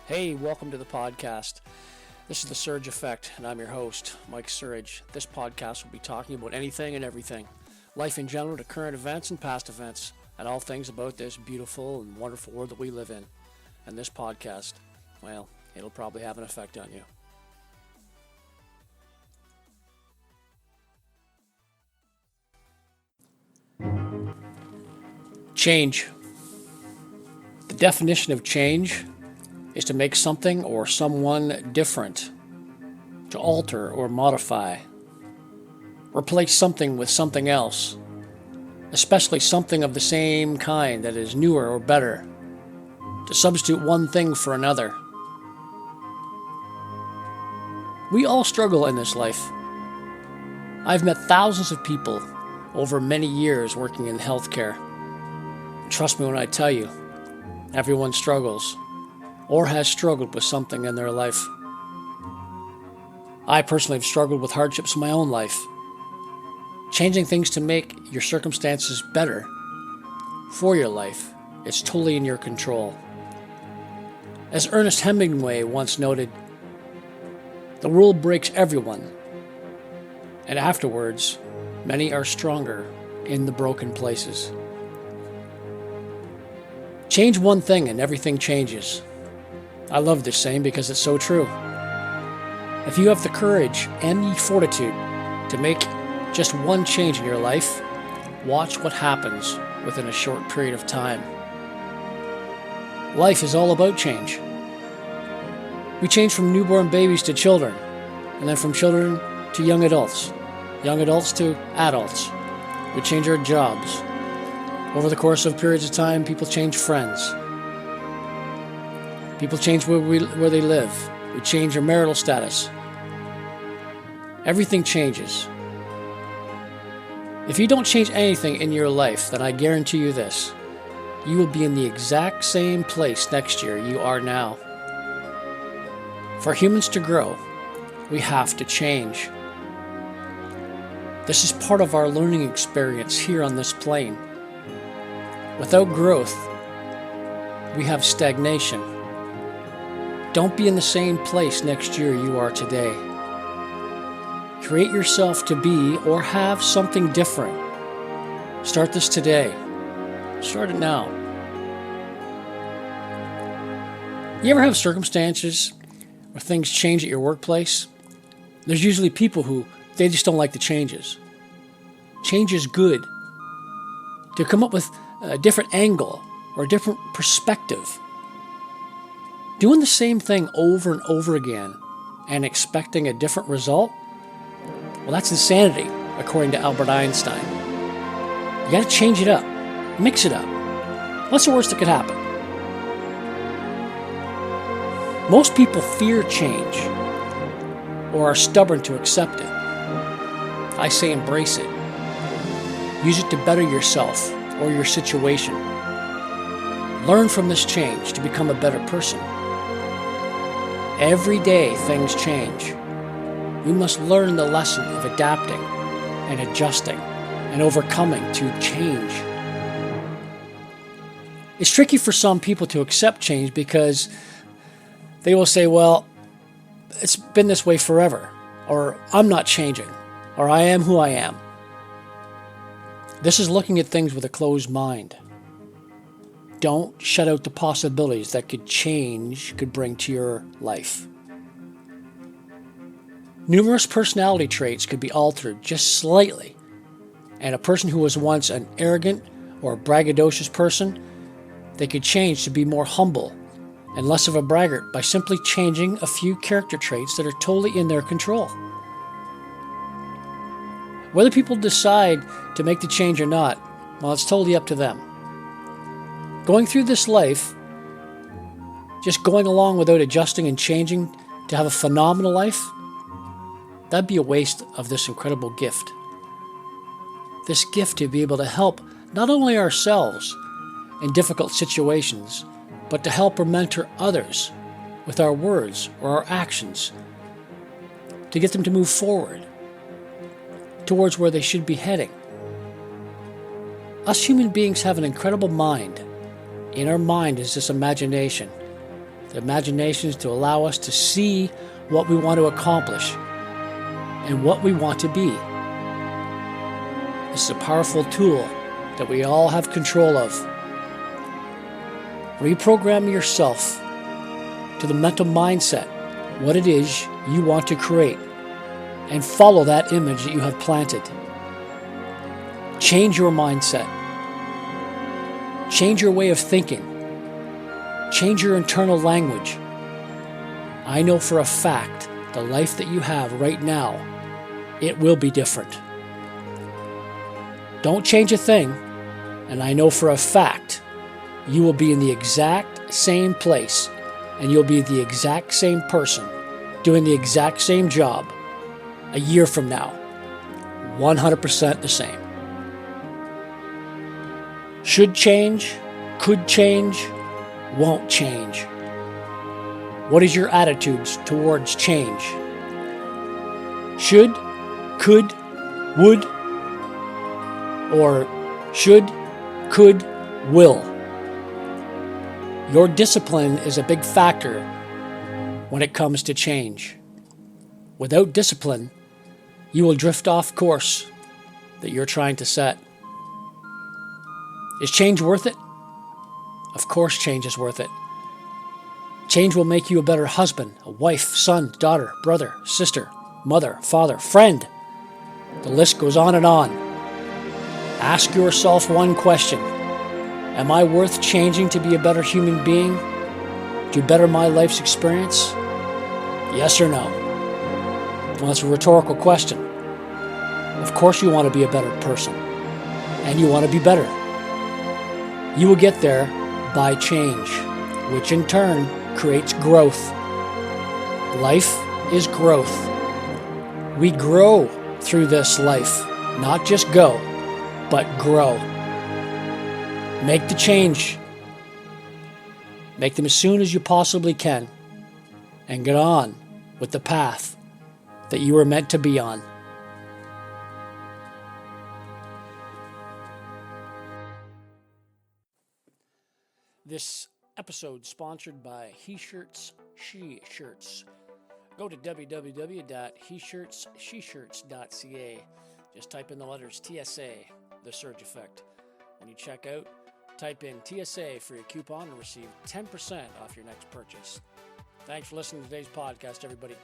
Hey, welcome to the podcast. This is The Surge Effect, and I'm your host, Mike Surge. This podcast will be talking about anything and everything, life in general to current events and past events, and all things about this beautiful and wonderful world that we live in. And this podcast, well, it'll probably have an effect on you. Change. The definition of change is to make something or someone different, to alter or modify, replace something with something else, especially something of the same kind that is newer or better, to substitute one thing for another. We all struggle in this life. I've met thousands of people over many years working in healthcare. Trust me when I tell you, everyone struggles or has struggled with something in their life. I personally have struggled with hardships in my own life. Changing things to make your circumstances better for your life is totally in your control. As Ernest Hemingway once noted, the world breaks everyone, and afterwards, many are stronger in the broken places. Change one thing and everything changes. I love this saying because it's so true. If you have the courage and the fortitude to make just one change in your life, watch what happens within a short period of time. Life is all about change. We change from newborn babies to children, and then from children to young adults to adults. We change our jobs. Over the course of periods of time, people change friends. People change where they live. We change their marital status. Everything changes. If you don't change anything in your life, then I guarantee you this: you will be in the exact same place next year you are now. For humans to grow, we have to change. This is part of our learning experience here on this plane. Without growth, we have stagnation. Don't be in the same place next year you are today. Create yourself to be or have something different. Start this today. Start it now. You ever have circumstances where things change at your workplace? There's usually people who they just don't like the changes. Change is good. To come up with a different angle or a different perspective. Doing the same thing over and over again and expecting a different result, well, that's insanity, according to Albert Einstein. You gotta change it up, mix it up. What's the worst that could happen? Most people fear change or are stubborn to accept it. I say embrace it. Use it to better yourself or your situation. Learn from this change to become a better person. Every day things change. We must learn the lesson of adapting and adjusting and overcoming to change. It's tricky for some people to accept change because they will say, well, it's been this way forever, or I'm not changing, or I am who I am. This is looking at things with a closed mind. Don't shut out the possibilities that change could bring to your life. Numerous personality traits could be altered just slightly, and a person who was once an arrogant or braggadocious person, they could change to be more humble and less of a braggart by simply changing a few character traits that are totally in their control. Whether people decide to make the change or not, well, it's totally up to them. Going through this life, just going along without adjusting and changing to have a phenomenal life, that'd be a waste of this incredible gift. This gift to be able to help not only ourselves in difficult situations, but to help or mentor others with our words or our actions, to get them to move forward towards where they should be heading. Us human beings have an incredible mind. In our mind is this imagination. The imagination is to allow us to see what we want to accomplish and what we want to be. This is a powerful tool that we all have control of. Reprogram yourself to the mental mindset, what it is you want to create, and follow that image that you have planted. Change your mindset. Change your way of thinking. Change your internal language. I know for a fact the life that you have right now, it will be different. Don't change a thing, and I know for a fact you will be in the exact same place, and you'll be the exact same person doing the exact same job a year from now. 100% the same. Should change, could change, won't change. What is your attitudes towards change? Should, could, would, or should, could, will. Your discipline is a big factor when it comes to change. Without discipline, you will drift off course that you're trying to set. Is change worth it? Of course change is worth it. Change will make you a better husband, a wife, son, daughter, brother, sister, mother, father, friend. The list goes on and on. Ask yourself one question. Am I worth changing to be a better human being? To better my life's experience? Yes or no? Well, that's a rhetorical question. Of course you want to be a better person. And you want to be better. You will get there by change, which in turn creates growth. Life is growth. We grow through this life, not just go, but grow. Make the change. Make them as soon as you possibly can, and get on with the path that you were meant to be on. This episode sponsored by He Shirts, She Shirts. Go to www.heshirtssheshirts.ca. Just type in the letters TSA, the surge effect. When you check out, type in TSA for your coupon and receive 10% off your next purchase. Thanks for listening to today's podcast, everybody.